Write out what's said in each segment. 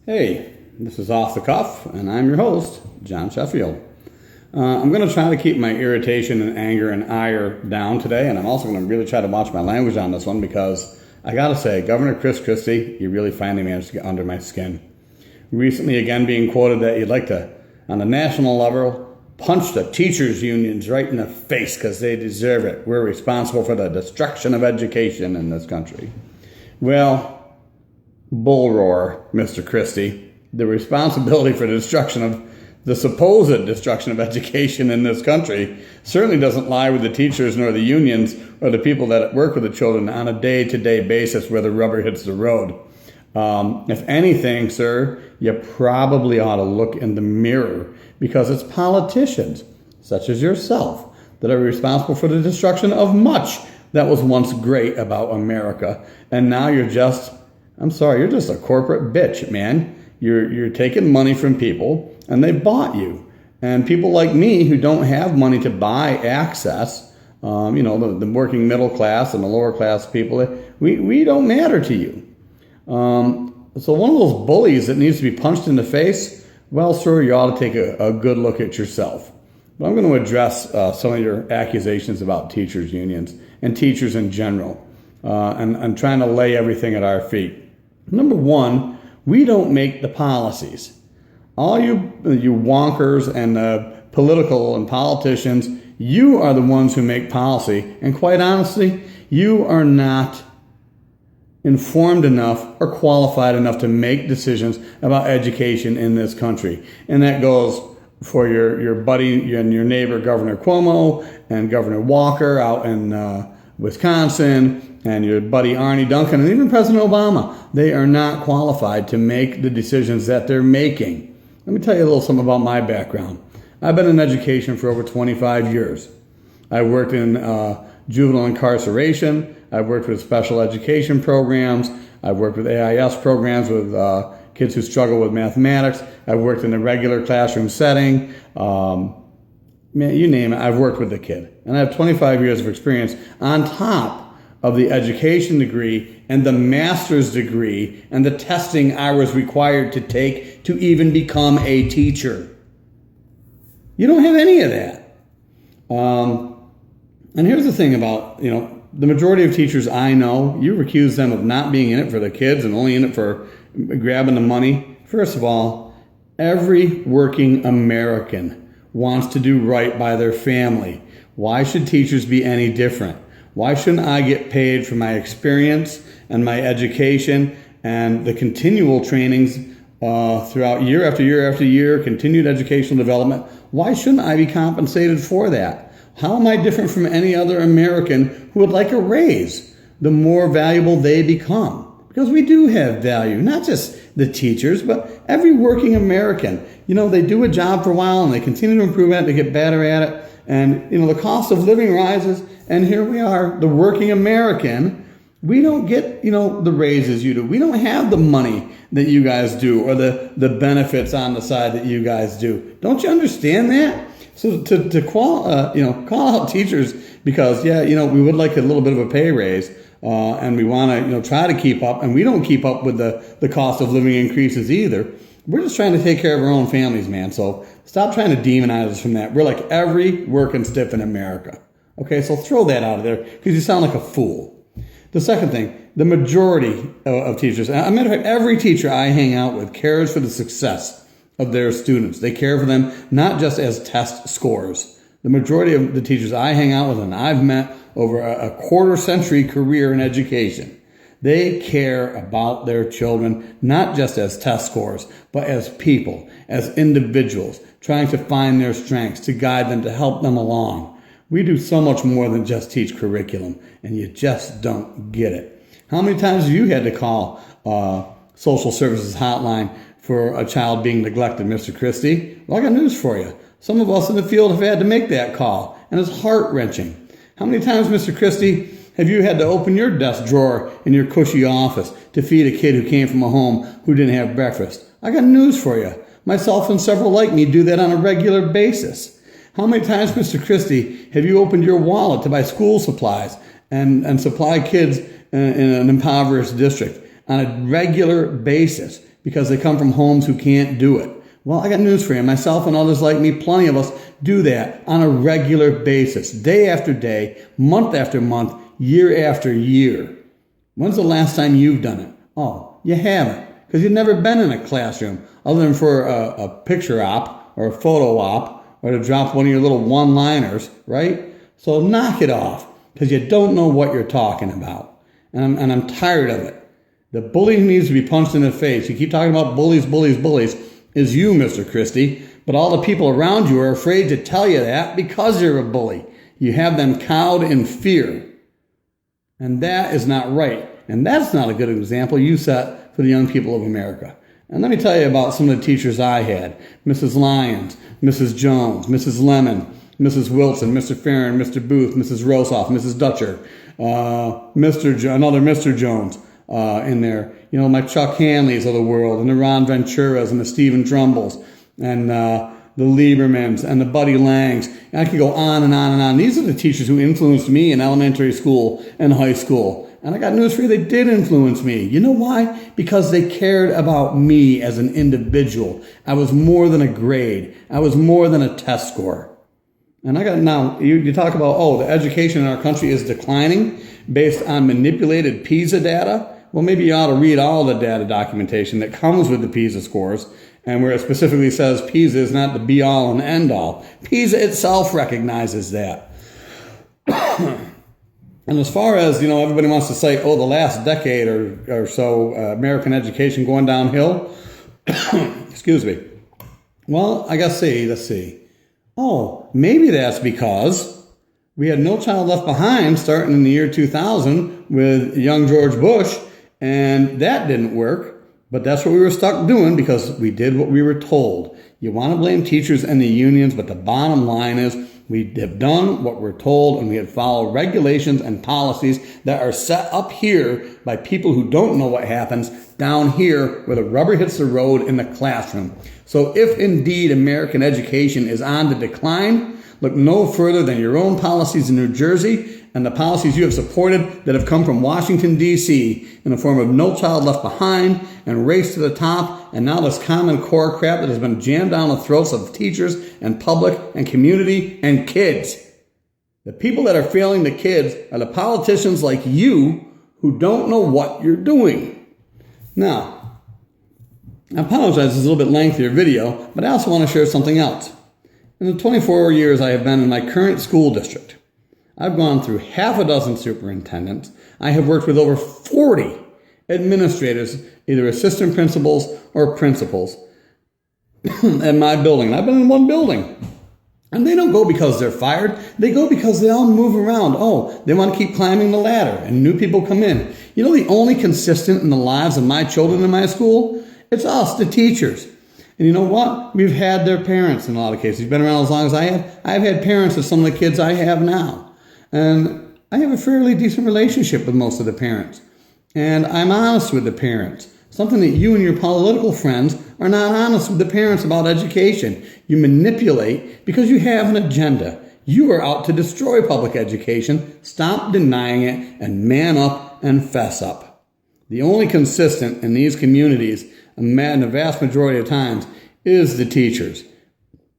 Hey, this is Off the Cuff, and I'm your host, John Sheffield. I'm going to try to keep my irritation and anger and ire down today, and I'm also going to really try to watch my language on this one because I got to say, Governor Chris Christie, you really finally managed to get under my skin. Recently, again, being quoted that you'd like to, on the national level, punch the teachers' unions right in the face because they deserve it. We're responsible for the destruction of education in this country. Well, bull roar, Mr. Christie. The responsibility for the supposed destruction of education in this country certainly doesn't lie with the teachers nor the unions or the people that work with the children on a day-to-day basis where the rubber hits the road. If anything, sir, you probably ought to look in the mirror because it's politicians, such as yourself, that are responsible for the destruction of much that was once great about America. And now you're just a corporate bitch, man. You're taking money from people, and they bought you. And people like me who don't have money to buy access, the working middle class and the lower class people, we don't matter to you. So one of those bullies that needs to be punched in the face, well, sir, you ought to take a good look at yourself. But I'm going to address some of your accusations about teachers' unions and teachers in general, and trying to lay everything at our feet. Number one, we don't make the policies. All you wonkers and political and politicians, you are the ones who make policy. And quite honestly, you are not informed enough or qualified enough to make decisions about education in this country. And that goes for your buddy and your neighbor, Governor Cuomo, and Governor Walker out in Wisconsin, and your buddy Arnie Duncan, and even President Obama. They are not qualified to make the decisions that they're making. Let me tell you a little something about my background. I've been in education for over 25 years. I worked in juvenile incarceration. I've worked with special education programs. I've worked with AIS programs with kids who struggle with mathematics. I've worked in a regular classroom setting. Man, you name it, I've worked with the kid. And I have 25 years of experience on top of the education degree and the master's degree and the testing I was required to take to even become a teacher. You don't have any of that. And here's the thing about, the majority of teachers I know, you accuse them of not being in it for the kids and only in it for grabbing the money. First of all, every working American wants to do right by their family. Why should teachers be any different? Why shouldn't I get paid for my experience and my education and the continual trainings throughout year after year after year, continued educational development? Why shouldn't I be compensated for that? How am I different from any other American who would like a raise the more valuable they become? Because we do have value, not just the teachers, but every working American. They do a job for a while and they continue to improve at it, they get better at it. And, the cost of living rises. And here we are, the working American. We don't get, the raises you do. We don't have the money that you guys do or the benefits on the side that you guys do. Don't you understand that? So to call out teachers because, we would like a little bit of a pay raise. And we want to, try to keep up, and we don't keep up with the cost of living increases either. We're just trying to take care of our own families, man. So stop trying to demonize us from that. We're like every working stiff in America. Okay, so throw that out of there because you sound like a fool. The second thing, the majority of teachers, as a matter of fact, every teacher I hang out with cares for the success of their students. They care for them not just as test scores. The majority of the teachers I hang out with and I've met over a quarter-century career in education, they care about their children, not just as test scores, but as people, as individuals, trying to find their strengths, to guide them, to help them along. We do so much more than just teach curriculum, and you just don't get it. How many times have you had to call social services hotline for a child being neglected, Mr. Christie? Well, I got news for you. Some of us in the field have had to make that call, and it's heart-wrenching. How many times, Mr. Christie, have you had to open your desk drawer in your cushy office to feed a kid who came from a home who didn't have breakfast? I got news for you. Myself and several like me do that on a regular basis. How many times, Mr. Christie, have you opened your wallet to buy school supplies and supply kids in an impoverished district on a regular basis? because they come from homes who can't do it. Well, I got news for you. Myself and others like me, plenty of us, do that on a regular basis, day after day, month after month, year after year. When's the last time you've done it? Oh, you haven't, because you've never been in a classroom other than for a picture op or a photo op or to drop one of your little one-liners, right? So knock it off, because you don't know what you're talking about. And I'm tired of it. The bully who needs to be punched in the face, you keep talking about bullies, bullies, bullies, is you, Mr. Christie, but all the people around you are afraid to tell you that because you're a bully. You have them cowed in fear. And that is not right. And that's not a good example you set for the young people of America. And let me tell you about some of the teachers I had. Mrs. Lyons, Mrs. Jones, Mrs. Lemon, Mrs. Wilson, Mr. Farron, Mr. Booth, Mrs. Rosoff, Mrs. Dutcher, another Mr. Jones in there. You know, my Chuck Hanleys of the world, and the Ron Venturas, and the Stephen Trumbulls, and the Liebermans, and the Buddy Langs. And I could go on and on and on. These are the teachers who influenced me in elementary school and high school. And I got news for you, they did influence me. You know why? Because they cared about me as an individual. I was more than a grade. I was more than a test score. And you talk about, the education in our country is declining based on manipulated PISA data. Well, maybe you ought to read all the data documentation that comes with the PISA scores, and where it specifically says PISA is not the be-all and end-all. PISA itself recognizes that. And as far as, everybody wants to say, the last decade or so, American education going downhill, excuse me. Well, I guess let's see. Oh, maybe that's because we had No Child Left Behind starting in the year 2000 with young George Bush, and that didn't work. But that's what we were stuck doing because we did what we were told. You want to blame teachers and the unions, but the bottom line is we have done what we're told, and we have followed regulations and policies that are set up here by people who don't know what happens down here where the rubber hits the road in the classroom. So if indeed American education is on the decline, look no further than your own policies in New Jersey and the policies you have supported that have come from Washington, D.C. in the form of No Child Left Behind and Race to the Top, and now this Common Core crap that has been jammed down the throats of teachers and public and community and kids. The people that are failing the kids are the politicians like you who don't know what you're doing. Now, I apologize, this is a little bit lengthier video, but I also want to share something else. In the 24 years I have been in my current school district, I've gone through half a dozen superintendents. I have worked with over 40 administrators, either assistant principals or principals, at my building. I've been in one building. And they don't go because they're fired. They go because they all move around. They want to keep climbing the ladder, and new people come in. You know the only consistent in the lives of my children in my school? It's us, the teachers. And you know what? We've had their parents in a lot of cases. You've been around as long as I have. I've had parents of some of the kids I have now. And I have a fairly decent relationship with most of the parents. And I'm honest with the parents. Something that you and your political friends are not honest with the parents about education. You manipulate because you have an agenda. You are out to destroy public education. Stop denying it and man up and fess up. The only consistent in these communities, in the vast majority of times, is the teachers.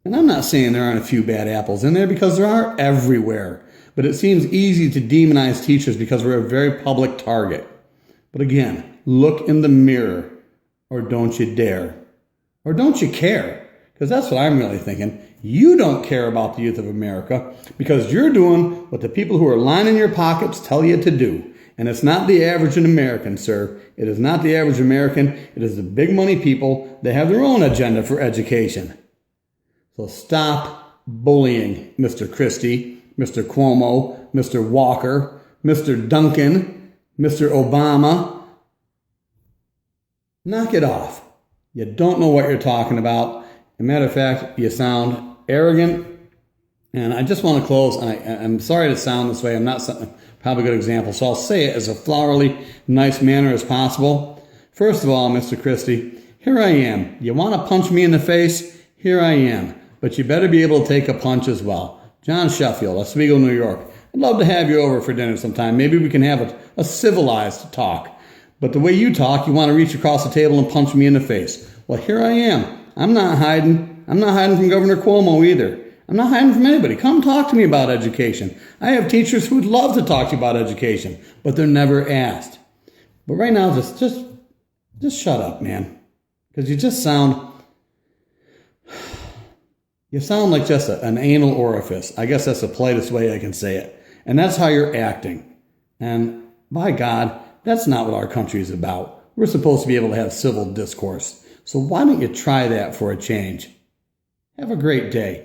And I'm not saying there aren't a few bad apples in there, because there are everywhere. But it seems easy to demonize teachers because we're a very public target. But again, look in the mirror, or don't you dare. Or don't you care? Because that's what I'm really thinking. You don't care about the youth of America because you're doing what the people who are lining your pockets tell you to do. And it's not the average American, sir. It is not the average American. It is the big money people that have their own agenda for education. So stop bullying, Mr. Christie, Mr. Cuomo, Mr. Walker, Mr. Duncan, Mr. Obama. Knock it off. You don't know what you're talking about. As a matter of fact, you sound arrogant. And I just want to close, and I'm sorry to sound this way. I'm not probably a good example, so I'll say it as a flowery, nice manner as possible. First of all, Mr. Christie, here I am. You want to punch me in the face? Here I am. But you better be able to take a punch as well. John Sheffield, Oswego, New York. I'd love to have you over for dinner sometime. Maybe we can have a civilized talk. But the way you talk, you want to reach across the table and punch me in the face. Well, here I am. I'm not hiding. I'm not hiding from Governor Cuomo either. I'm not hiding from anybody. Come talk to me about education. I have teachers who would love to talk to you about education, but they're never asked. But right now, just shut up, man. Because you sound like just an anal orifice. I guess that's the politest way I can say it. And that's how you're acting. And by God, that's not what our country is about. We're supposed to be able to have civil discourse. So why don't you try that for a change? Have a great day.